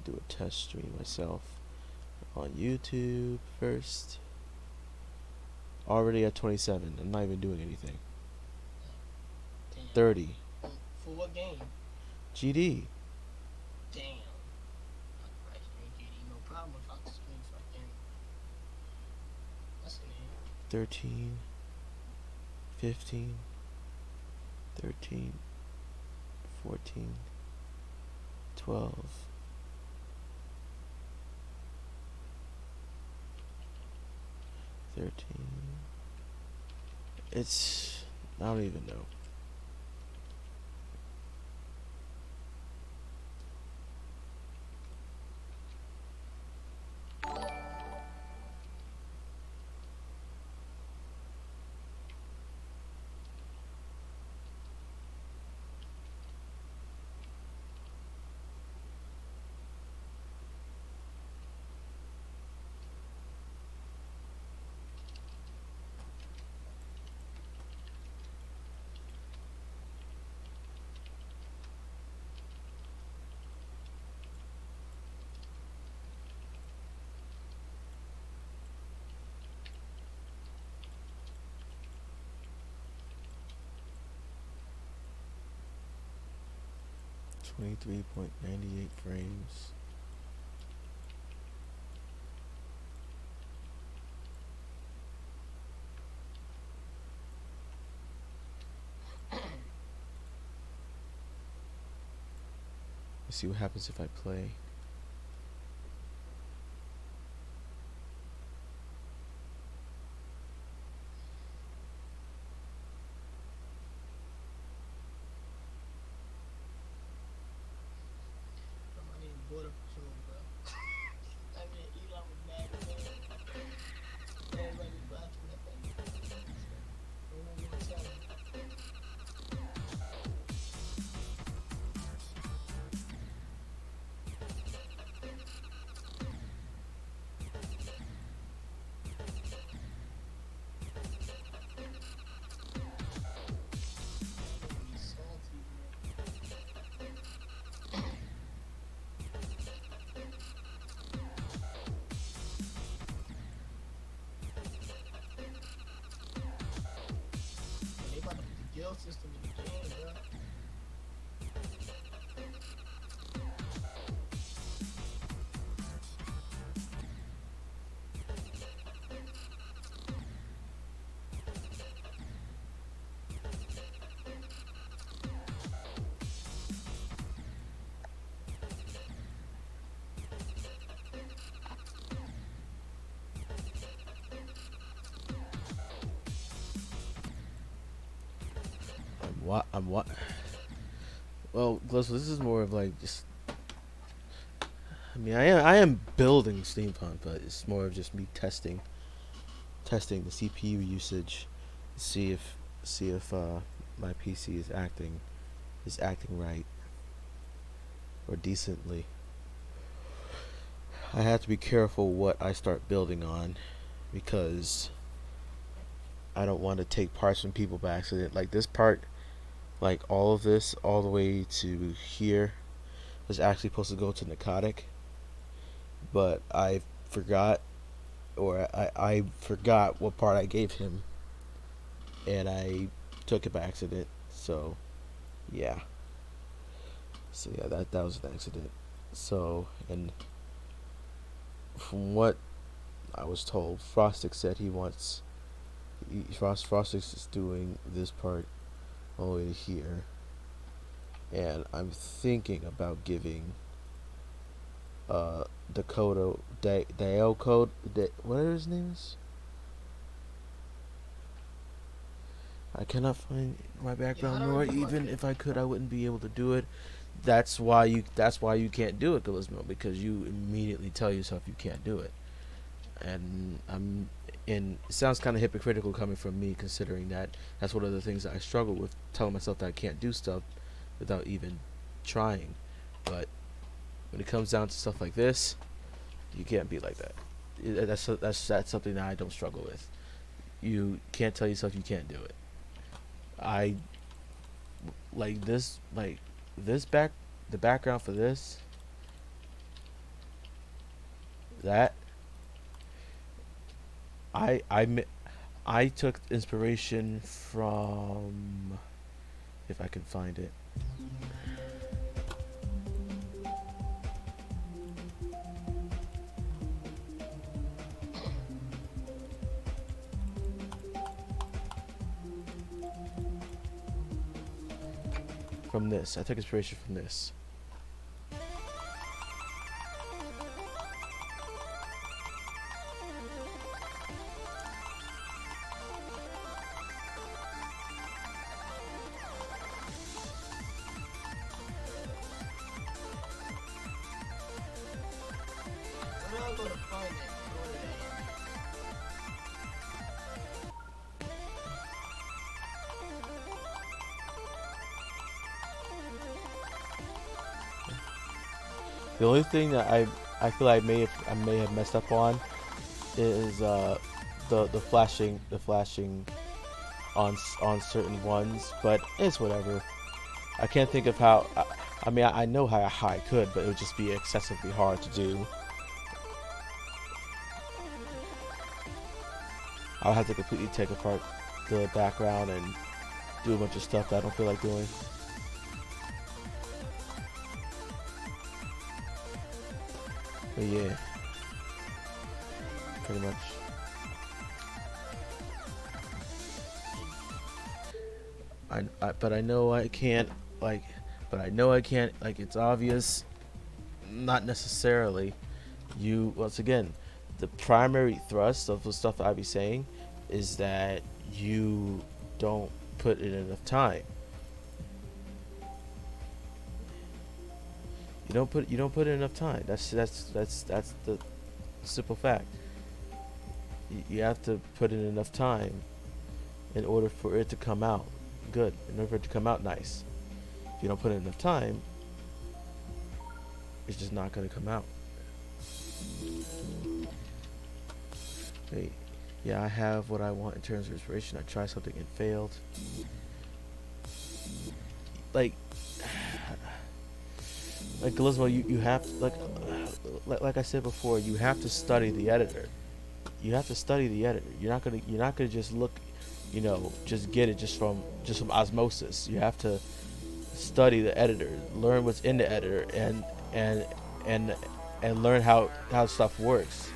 do a test stream myself on YouTube first. Already at 27. I'm not even doing anything. Damn. 30. For what game? GD. Damn. Alright, no problem if I stream fucking. What's the name? 13. 15. 13. 14. 12. 13. It's, I don't even know. .98 frames. Let's see what happens if I play. Somebody in border patrol, bro. I mean, Elon was mad as hell. Everybody was laughing at that. No one would tell him. They about to put the guild system in the game, bro. I'm what? Well, Glissel, this is more of like just. I mean, I am building SteamPunk, but it's more of just me testing the CPU usage, see if my PC is acting right or decently. I have to be careful what I start building on because I don't want to take parts from people by accident. Like this part, like all of this, all the way to here, was actually supposed to go to Narcotic, but I forgot, or I forgot what part I gave him, and I took it by accident. So, yeah. So yeah, that was an accident. So, and from what I was told, Frostix said he wants. Frostix is doing this part all the way to here, and I'm thinking about giving Dakota Dale Code. Whatever his name is. I cannot find my background, nor even if I could, I wouldn't be able to do it. That's why you can't do it, Galismo, because you immediately tell yourself you can't do it. And it sounds kind of hypocritical coming from me, considering that's one of the things that I struggle with, telling myself that I can't do stuff without even trying. But when it comes down to stuff like this, you can't be like that. That's something that I don't struggle with. You can't tell yourself you can't do it. I like this the background for this That I I mi- I took inspiration from, if I can find it, from this. I took inspiration from this. Where do I go to find it? Go to The only thing that I feel I may have messed up on is the flashing on certain ones, but it's whatever. I can't think of how. I mean, I know how I could, but it would just be excessively hard to do. I'll have to completely take apart the background and do a bunch of stuff that I don't feel like doing. But yeah, pretty much. But I know I can't like, but I know I can't like. It's obvious, not necessarily. You once again, the primary thrust of the stuff that I be saying is that you don't put in enough time. You don't put in enough time. That's the simple fact. You have to put in enough time in order for it to come out good. In order for it to come out nice. If you don't put in enough time, it's just not gonna come out. Wait, yeah, I have what I want in terms of inspiration. I tried something and failed. Like, like Gizmo, you have to, like I said before, you have to study the editor. You have to study the editor. You're not gonna just look, just get it just from osmosis. You have to study the editor, learn what's in the editor, and and and learn how stuff works,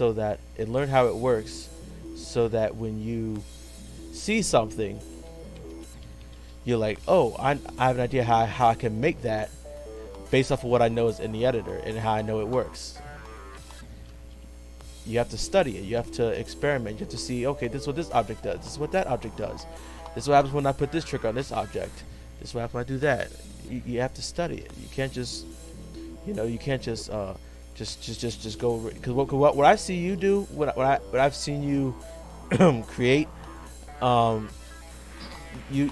learn how it works, so that when you see something, you're like, oh, I have an idea how I can make that based off of what I know is in the editor and how I know it works. You have to study it. You have to experiment. You have to see, okay, this is what this object does. This is what that object does. This is what happens when I put this trick on this object. This is what happens when I do that. You have to study it. You can't just, you can't just go. Because what I see you do, what I've seen you create, um, you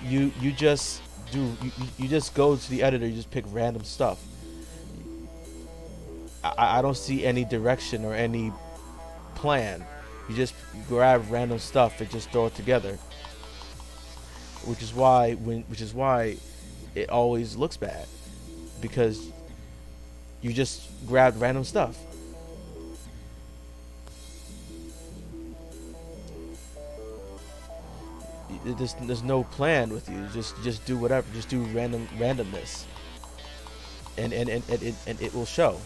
just you just go to the editor. You just pick random stuff. I don't see any direction or any plan. You just grab random stuff and just throw it together, which is why it always looks bad, because you just grabbed random stuff. There's no plan with you. Just do whatever. Just do randomness, and it will show.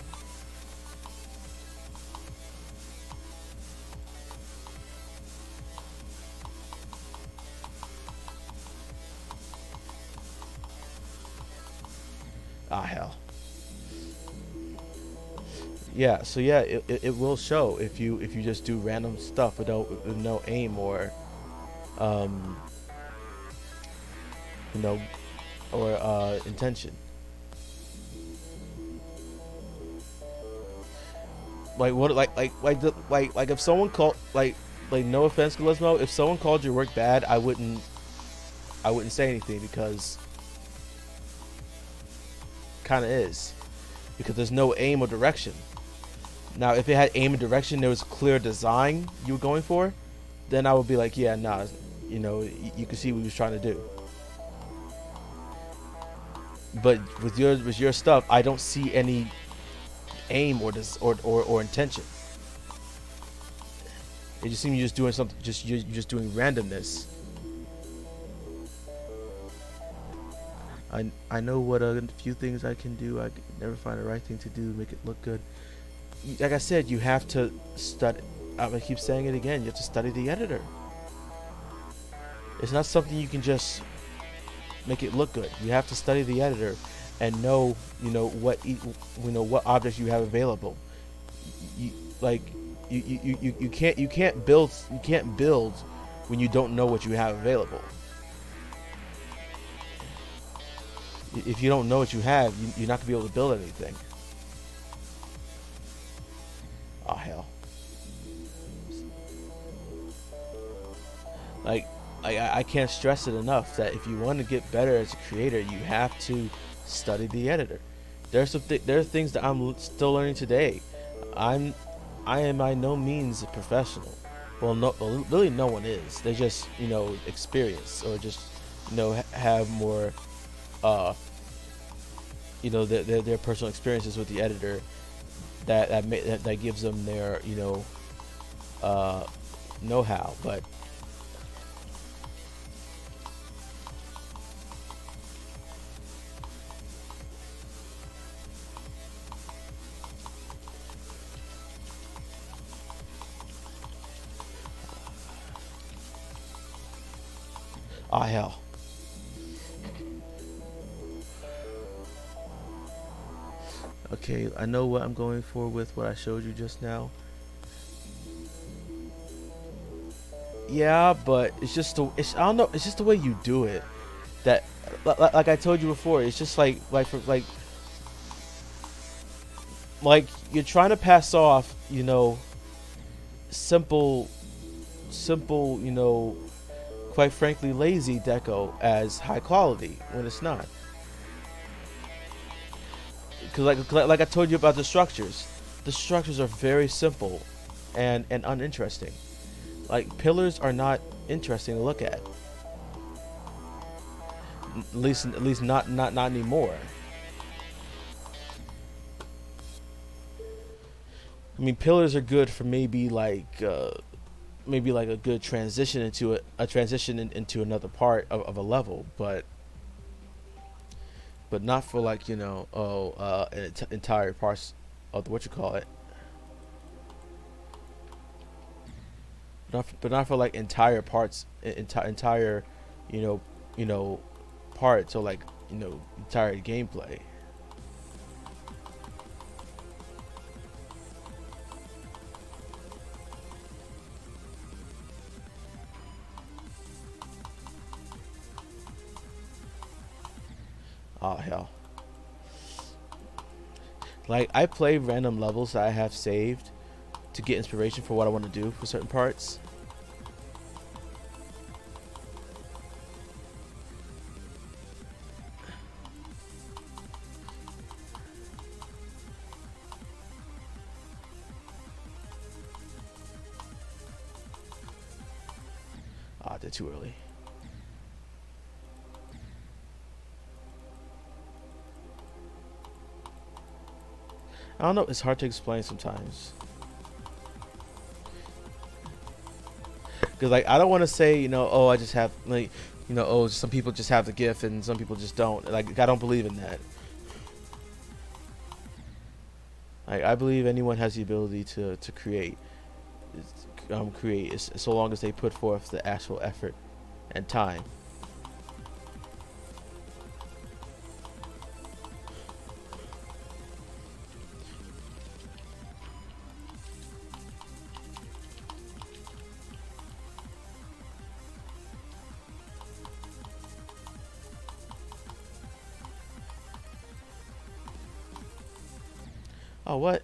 Ah, hell. Yeah. So yeah, it will show if you just do random stuff with no aim um you know or intention. Like what? Like if someone called like no offense, Gizmo, if someone called your work bad, I wouldn't say anything, because kind of is, because there's no aim or direction. Now, if it had aim and direction, there was clear design you were going for, then I would be like, yeah, nah, you can see what he was trying to do. But with your stuff, I don't see aim or this or intention. It just seems you're just doing something. You're just doing randomness. I know what a few things I can do. I can never find the right thing to do, make it look good. Like I said, you have to study. I'm gonna keep saying it again. You have to study the editor. It's not something you can just make it look good. You have to study the editor and know, what objects you have available. You, like, you can't build when you don't know what you have available. If you don't know what you have, you're not gonna be able to build anything. Oh hell! Like, I can't stress it enough that if you want to get better as a creator, you have to study the editor. There are things that I'm still learning today. I'm I am by no means a professional. Well, really, no one is. They just experience or just have more uh their personal experiences with the editor that gives them their uh know-how. But hell. Okay, I know what I'm going for with what I showed you just now. Yeah, but I don't know. It's just the way you do it. That, like I told you before, it's just like you're trying to pass off, simple, simple, quite frankly, lazy deco as high quality when it's not. Because like I told you about the structures are very simple, and uninteresting. Like pillars are not interesting to look at. At least not anymore. I mean, pillars are good for maybe like a good transition into a transition into another part of a level, but not for like entire parts of what you call it. But not for like entire parts, entire, you know, you know, parts or like entire gameplay. Oh hell! Like I play random levels that I have saved to get inspiration for what I want to do for certain parts. Ah, they're too early. I don't know. It's hard to explain sometimes. Because like I don't want to say oh I just have like oh some people just have the gift and some people just don't. Like I don't believe in that. Like I believe anyone has the ability to create, so long as they put forth the actual effort and time. Oh what?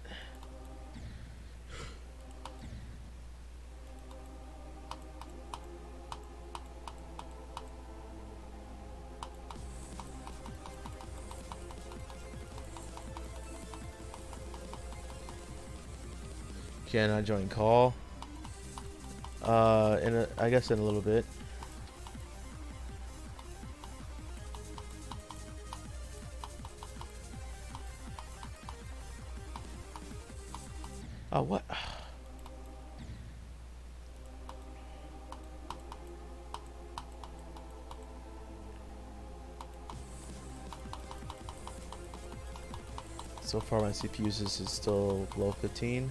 Can I join call? I guess in a little bit. Oh, what? So far, my CPU usage is still below 15.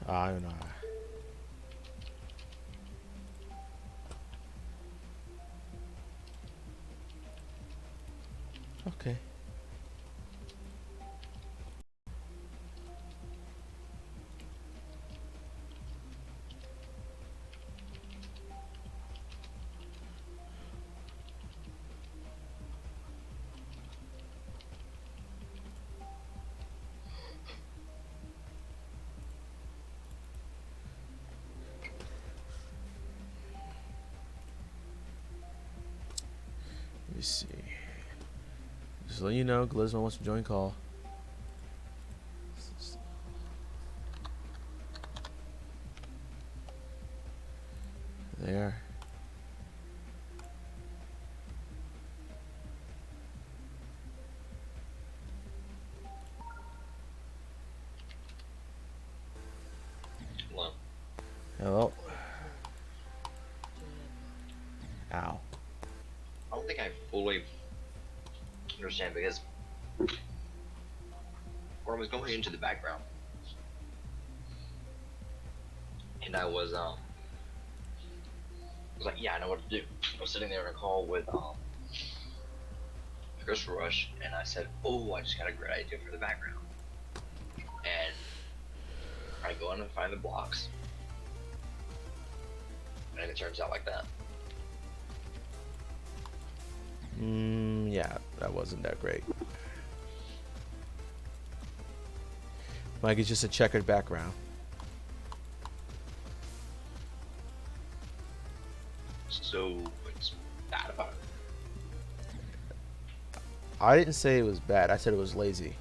I don't know. Okay. Let me see. Just let you know, Glizmo wants to join call. There. Well, Hello. So, Ow. I don't think I fully understand because when I was going into the background, and I was like, yeah, I know what to do. I was sitting there in a call with Chris Rush, and I said, oh, I just got a great idea for the background. And I go in and find the blocks, and it turns out like that. Yeah, that wasn't that great. Like, it's just a checkered background. So what's bad about it? I didn't say it was bad. I said it was lazy.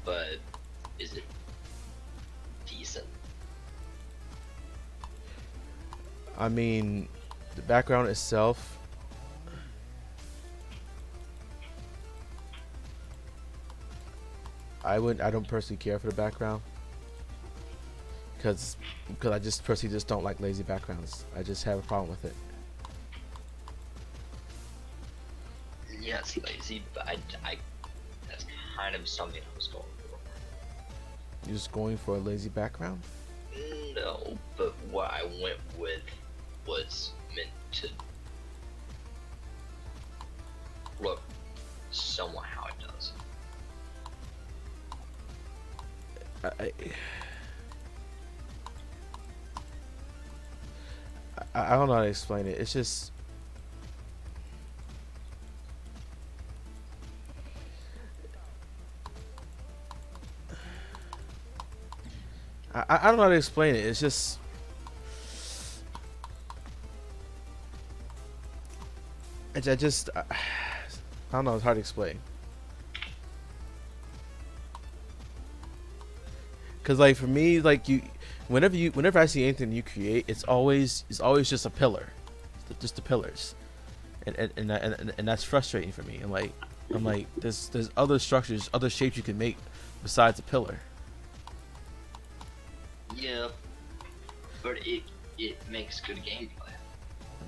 But is it decent? I mean, the background itself. I don't personally care for the background. Because I just personally just don't like lazy backgrounds. I just have a problem with it. Yeah, it's lazy, but I that's kind of something I was going for. You're just going for a lazy background? No, but what I went with was meant to look somewhat how it does. I, I don't know how to explain it. It's just I don't know how to explain it. It's just I don't know. It's hard to explain. Cause like for me, like whenever I see anything you create, it's always just a pillar, just the pillars, and that's frustrating for me. I'm like there's other structures, other shapes you can make besides a pillar. Yeah, but it makes good gameplay,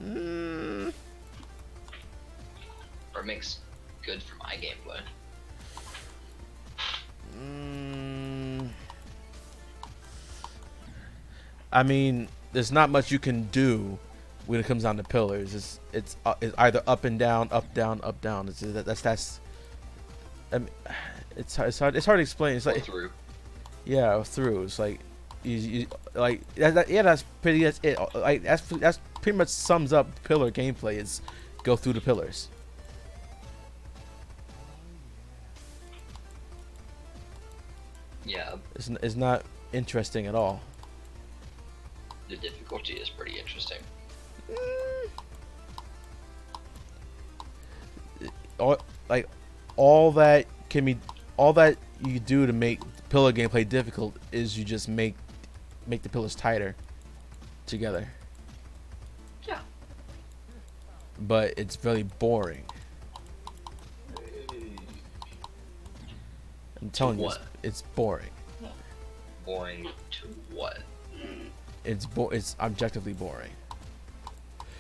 Mm, or it makes good for my gameplay. mm, I mean, there's not much you can do when it comes down to pillars. It's either up and down, up down, up down. That's. I mean, it's hard to explain. It's Or like through. yeah, through. It's like like yeah, that's pretty. That's it. Like that's pretty much sums up pillar gameplay. Is go through the pillars. Yeah, It's not interesting at all. the difficulty is pretty interesting. All like all that can be all that you do to make pillar gameplay difficult is you just make the pillars tighter together. Yeah. But it's really boring. I'm telling you, what? it's boring. Boring to what? It's objectively boring.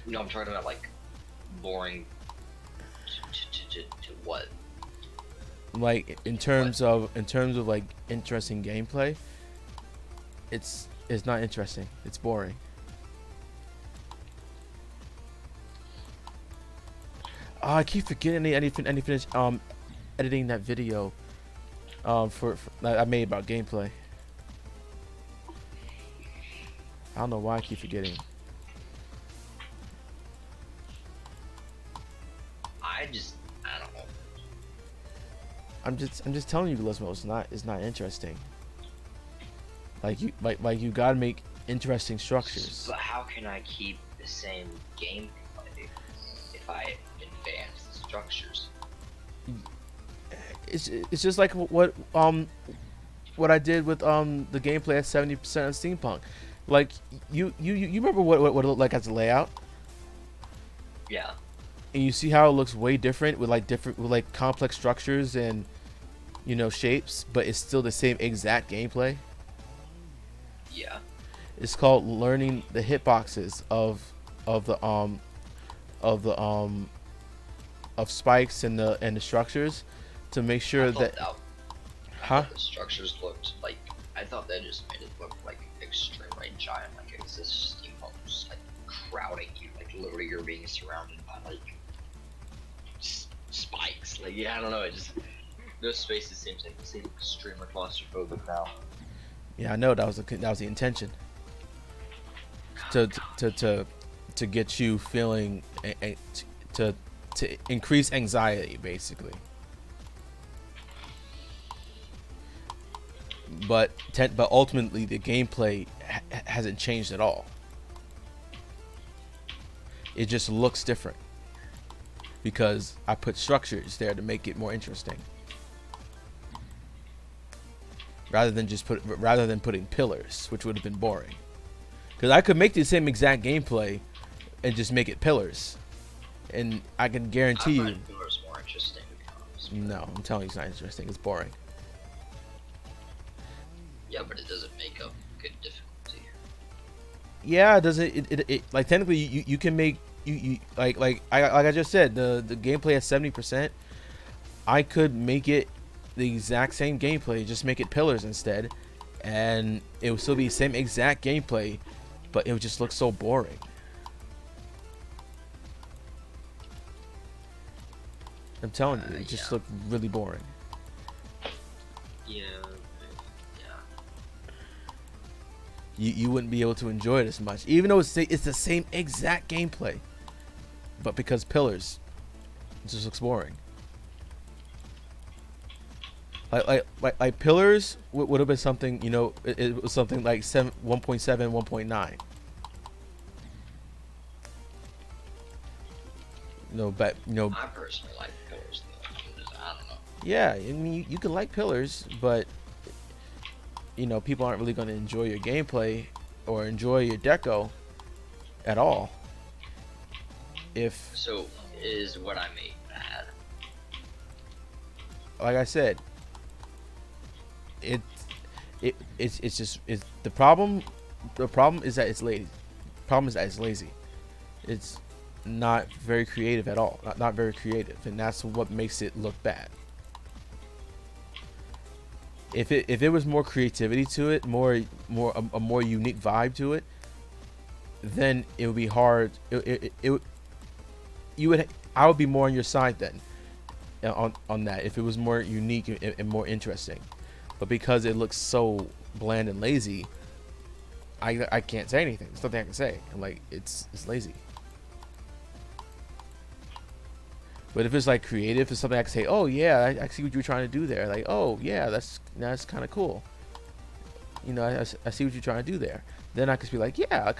No, I'm talking about like boring to what? Like in terms of like interesting gameplay, it's not interesting. It's boring. Oh, I keep forgetting I need to finish editing that video for that I made about gameplay. I don't know why I keep forgetting. I don't know. I'm just telling you, Gizmo, it's not interesting. Like you gotta make interesting structures. But how can I keep the same gameplay if I advance the structures? It's just like what I did with the gameplay at 70% of SteamPunk. Like you remember what it looked like as a layout? Yeah. And you see how it looks way different with like complex structures and shapes, but it's still the same exact gameplay. Yeah. It's called learning the hitboxes of spikes and the structures to make sure that the structures looked like, I thought that just made it look like extremely giant, like it was this steampunk just like crowding you, like literally you're being surrounded by like spikes. Like yeah, I don't know, it just those spaces seem extremely claustrophobic now. Yeah, I know that was the intention to get you feeling to increase anxiety basically. But ultimately the gameplay hasn't changed at all. It just looks different because I put structures there to make it more interesting, rather than putting pillars, which would have been boring. Because I could make the same exact gameplay and just make it pillars, and I can guarantee I you. find pillars more interesting, to be honest. No, I'm telling you, it's not interesting. It's boring. Yeah, but it doesn't make up good difficulty. Yeah, it doesn't. It like technically you can make you like I just said the gameplay at 70%. I could make it the exact same gameplay, just make it pillars instead, and it would still be the same exact gameplay, but it would just look so boring. I'm telling you, it just looked really boring. Yeah. You wouldn't be able to enjoy it as much, even though it's the same exact gameplay, but because pillars, it just looks boring. Like pillars would have been something, it was something like 1.7, 1.9. But I personally like pillars though. I don't know. yeah, I mean you can like pillars, but people aren't really going to enjoy your gameplay or enjoy your deco at all. So is what I made bad? Like I said, it's just the problem. The problem is that it's lazy. It's not very creative at all. Not very creative, and that's what makes it look bad. If it was more creativity to it, a more unique vibe to it, then it would be hard. I would be more on your side then, on that, if it was more unique and more interesting. But because it looks so bland and lazy, I can't say anything. There's nothing I can say. I'm like, it's lazy. But if it's like creative, it's something I can say. Oh yeah, I see what you were trying to do there. Like, oh yeah, that's kind of cool. I see what you're trying to do there. Then I could be like, yeah,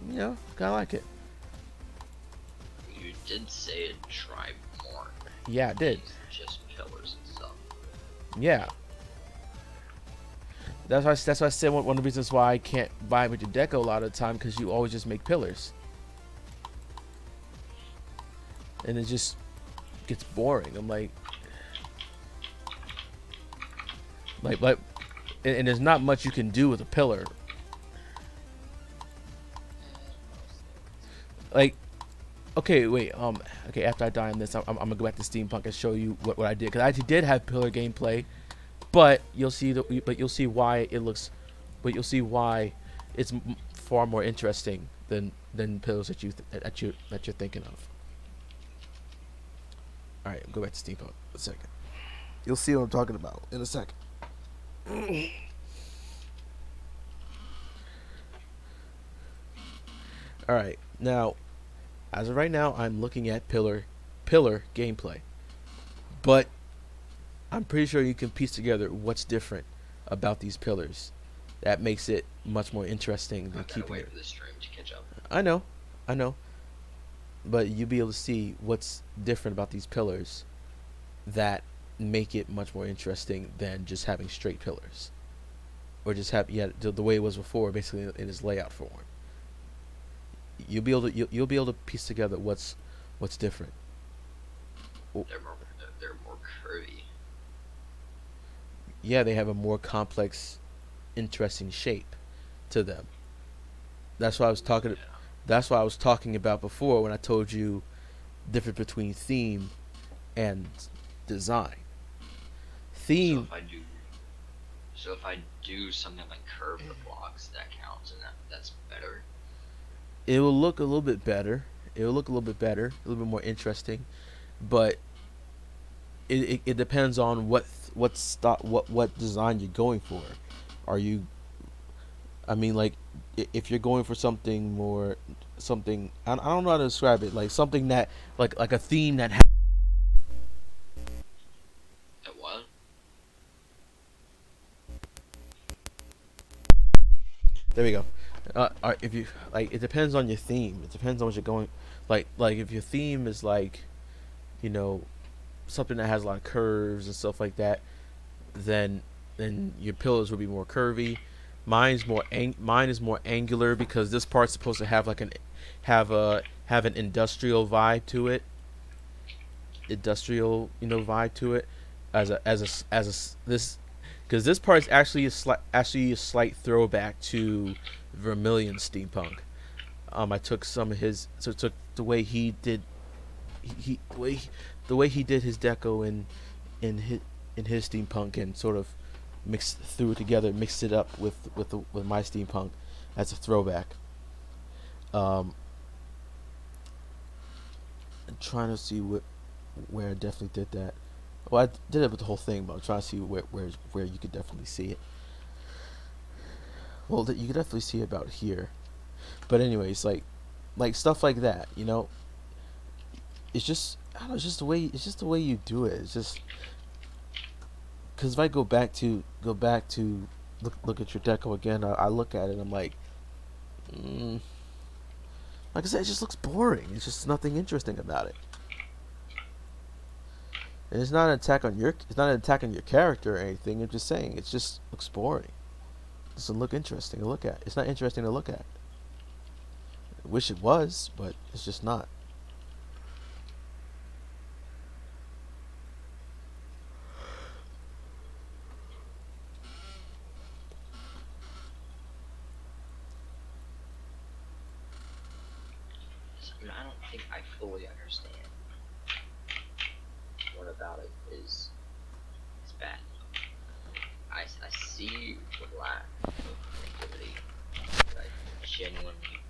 kind of like it. You did say it try more. Yeah, I did. Just pillars and stuff. Yeah. That's why I said one of the reasons why I can't buy with your deco a lot of the time, because you always just make pillars, and it just gets boring. I'm like, and there's not much you can do with a pillar. Like, okay, wait, okay, after I die on this, I'm gonna go back to SteamPunk and show you what I did, because I actually did have pillar gameplay, but you'll see why it looks, but you'll see why it's far more interesting than pillars that you're thinking of. All right, go back to SteamPunk a second. You'll see what I'm talking about in a second. All right, now, as of right now, I'm looking at pillar gameplay, but I'm pretty sure you can piece together what's different about these pillars that makes it much more interesting than keeping wait it. for the stream to catch up. I know, but you'll be able to see what's different about these pillars that make it much more interesting than just having straight pillars, or just have the way it was before, basically in its layout form. You'll be able to piece together what's different. They're more curvy. Yeah, they have a more complex, interesting shape to them. That's what I was talking. Yeah. That's what I was talking about before when I told you difference between theme and design. Theme. So if I do something like curve the blocks, that counts, and that's better. It will look a little bit better. It will look a little bit better, a little bit more interesting, but it depends on what design you're going for. Are you? I mean, like, if you're going for something more, I don't know how to describe it. Like something that like a theme that. At what? There we go. If you like, it depends on your theme. It depends on what you're going. Like if your theme is like, you know, something that has a lot of curves and stuff like that, then your pillars will be more curvy. Mine is more angular, because this part's supposed to have like have an industrial vibe to it. Industrial, vibe to it, this, because this part is actually a slight throwback to Vermilion Steampunk. I took some of his, so took the way he did, the way he did his deco in his steampunk, and sort of threw it together, mixed it up with my steampunk as a throwback. I'm trying to see where I definitely did that. Well, I did it with the whole thing, but I'm trying to see where you could definitely see it. Well, you could definitely see it about here. But anyways, like stuff like that, it's just, I don't know, it's just the way you do it. It's just because if I go back to look at your deco again, I look at it and I'm like, like I said, it just looks boring. It's just nothing interesting about it. And it's not an attack on your character or anything. I'm just saying it just looks boring. It doesn't look interesting to look at. It's not interesting to look at. I wish it was, but it's just not. I don't think I fully understand what about it is bad. I see the lack of creativity, but I genuinely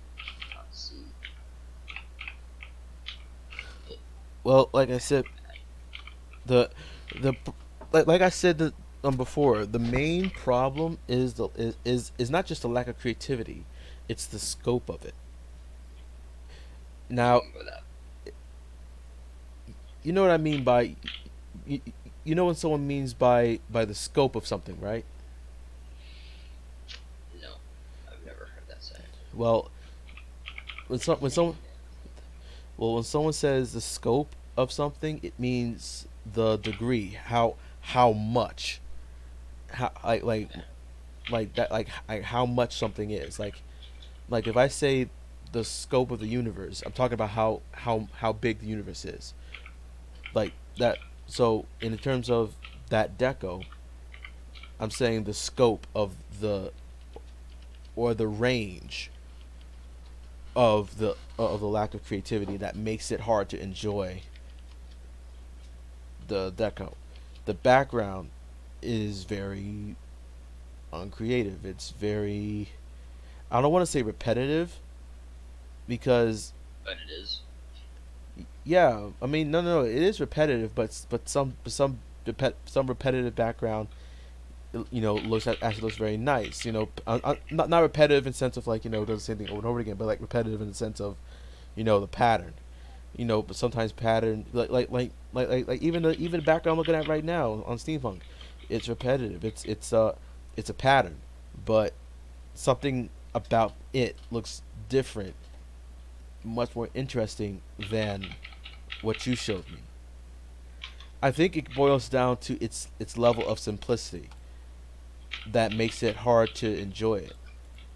not see it. Well, like I said, the like I said before, the main problem is is not just the lack of creativity. It's the scope of it. What do you Now, mean by that? you know what I mean by you, you know what someone means by the scope of something, right? No, I've never heard that saying. Well, when someone when someone says the scope of something, it means the degree, how much, how Okay. like that like how much something is. Like if I say the scope of the universe, I'm talking about how big the universe is. Like that. So in terms of that deco, I'm saying the scope of the or the range of the lack of creativity that makes it hard to enjoy the deco. The background is very uncreative. It's very, I don't want to say repetitive because But it is. yeah, I mean no, it is repetitive, but some repetitive background, looks actually looks very nice. Not repetitive in the sense of like does the same thing over and over again, but like repetitive in the sense of the pattern. But sometimes pattern like even the background I'm looking at right now on SteamPunk, it's repetitive. It's a pattern, but something about it looks different, much more interesting than what you showed me. I think it boils down to its level of simplicity that makes it hard to enjoy it,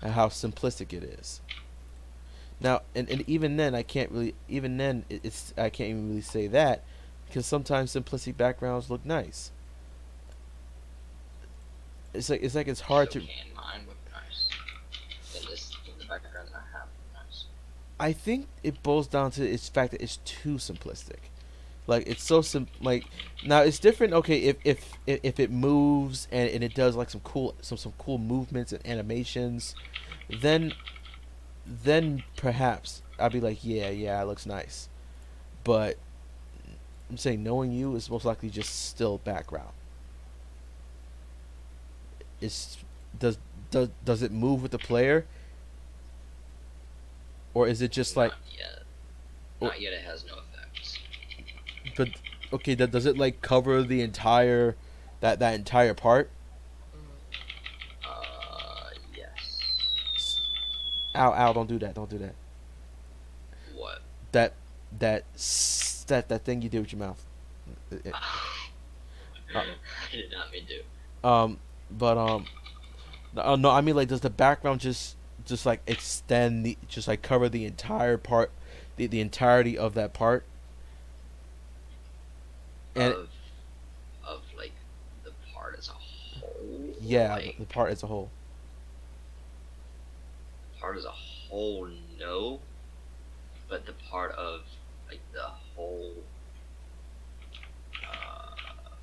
and how simplistic it is. Now, and even then, I can't really. Even then, it's I can't even really say that because sometimes simplistic backgrounds look nice. It's like it's hard So to. can mine look nice? Can this in the background that I have look nice? I think it boils down to its fact that it's too simplistic. Like it's so like now it's different. Okay, if it moves and it does like some cool movements and animations, then perhaps I'd be like, yeah, it looks nice. But I'm saying knowing you is most likely just still background. It's does does it move with the player, or is it just like Not yet. or Not yet. It has no effects. but okay, does it like cover the entire that entire part? Mm. Yes. Ow, don't do that, What? that that thing you did with your mouth. Uh, I did not mean to. um, but no, I mean like does the background just like extend just like cover the entire part, the entirety of that part, and Of like the part as a whole, or yeah, like the part as a whole. the part as a whole, no. But the part of like the whole, uh,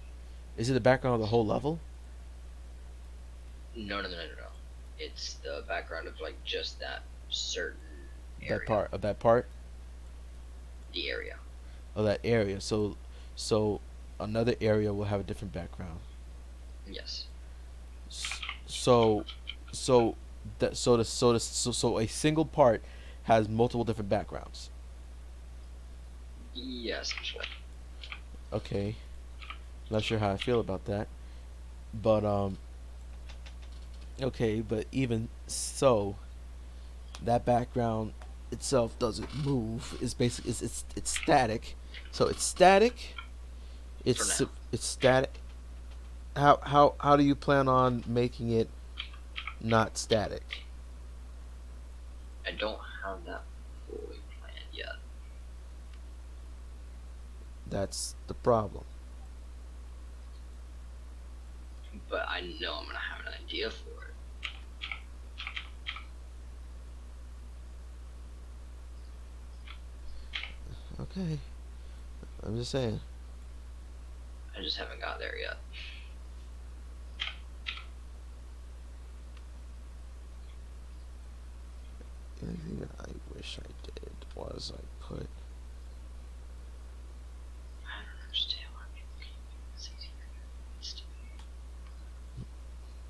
Is it the background of the whole level? no. It's the background of like just that certain That area, part of that part the area. of that area. So another area will have a different background. Yes. So so so a single part has multiple different backgrounds. Yes, actually. Okay, not sure how I feel about that, but okay, but even so, that background itself doesn't move. It's basically it's static. So it's static. For It's now. it's static. How do you plan on making it not static? I don't have that fully planned yet, That's the problem. but I know I'm gonna have an idea for it. Okay, I'm just saying. I just haven't got there yet. The only thing that I wish I did was I put I don't understand why people keep making this easier than it needs to be.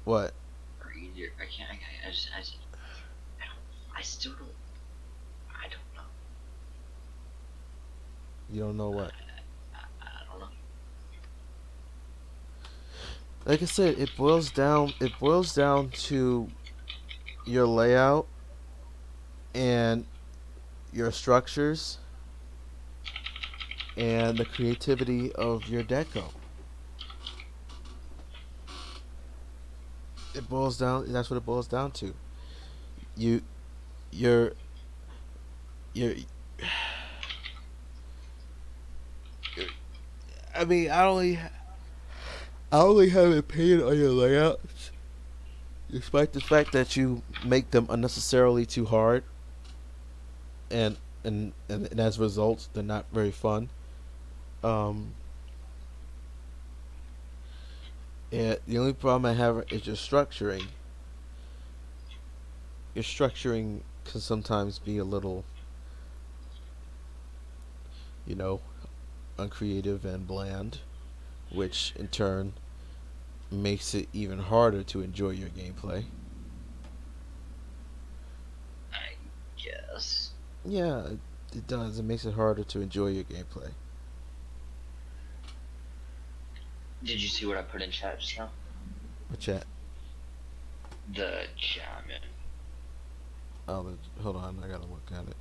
what? Or easier. I can't. I just. I don't still don't. I don't know. You don't know what. I don't know. Like I said, it boils down. It boils down to your layout and your structures and the creativity of your deco. It boils down. That's what it boils down to. You, you're, you're. I mean, I only have it painted on your layouts, despite the fact that you make them unnecessarily too hard, and and as a result, they're not very fun. Um, and the only problem I have is your structuring. Your structuring can sometimes be a little, you know, uncreative and bland, which in turn makes it even harder to enjoy your gameplay. I guess. Yeah, it does. It makes it harder to enjoy your gameplay. Did you see what I put in chat just now? What chat? The chat, man. Oh, hold on. I gotta look at it.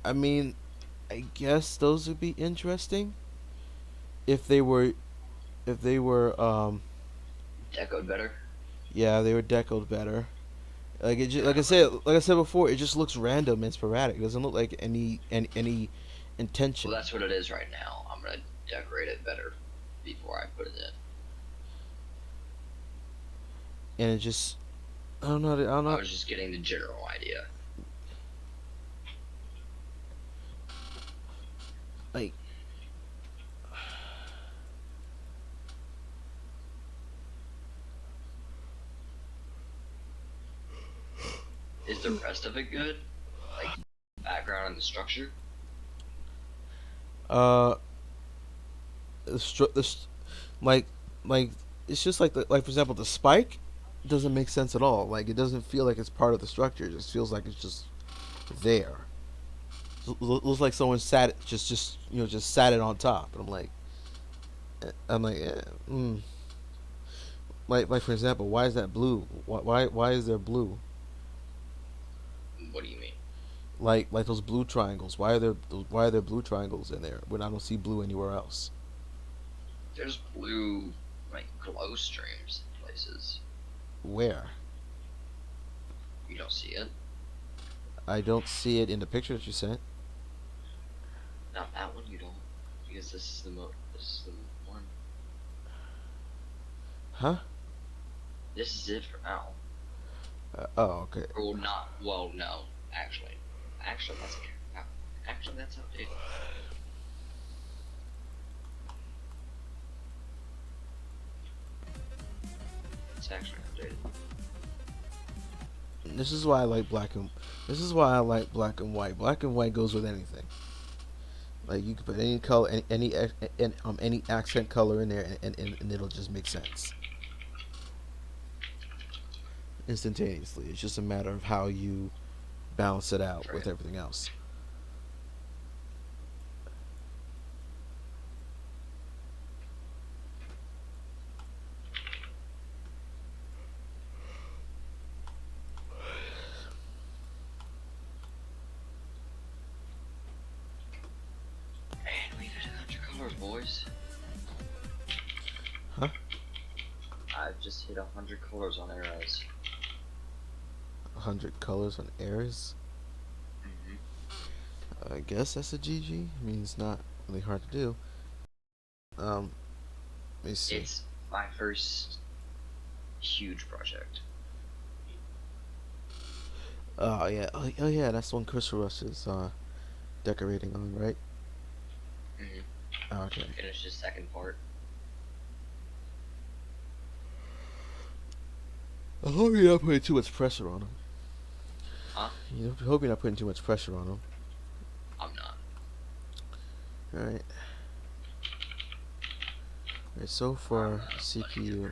I mean, I guess those would be interesting if they were, if they were, Echoed better. yeah, they were decoed better. Like I said before, it just looks random and sporadic. It doesn't look like any Well, intention, that's what it is right now. I'm gonna decorate it better before I put it in. and it just, I don't know. I don't I know. was just getting the general idea. Like, Is the rest of it good? Like background and the structure? uh, this, like, like it's just like like for example, the spike doesn't make sense at all. Like, it doesn't feel like it's part of the structure. It just feels like it's just there. Looks like someone sat it, just just sat it on top. And I'm like, like for example, why is that blue? Why is there blue? What do you mean? Like those blue triangles. Why are there blue triangles in there when I don't see blue anywhere else? There's blue like glow streams in places. Where? You don't see it. I don't see it in the picture that you sent. Not that one. You don't, because this is This is the one. Huh? This is it for now. Oh, okay. Or not. Well, no. Actually, actually that's actually that's outdated. It's actually outdated. This is why I like black and. This is why I like black and white. Black and white goes with anything. Like, you can put any color, any accent color in there, and it'll just make sense instantaneously. It's just a matter of how you balance it out Right. with everything else. And we've hit 100 colors, boys. Huh? I've just hit 100 colors on arrows. 100 colors on Ares. I guess that's a GG. I mean, it's not really hard to do. Let me see. It's my first huge project. Oh yeah, oh yeah, that's one Chris Rush is decorating on, right? Oh, okay. Finished the second part. I hope you're not putting too much pressure on him. Huh? You hope you're not putting too much pressure on him. I'm not. All right. Okay, so far CPU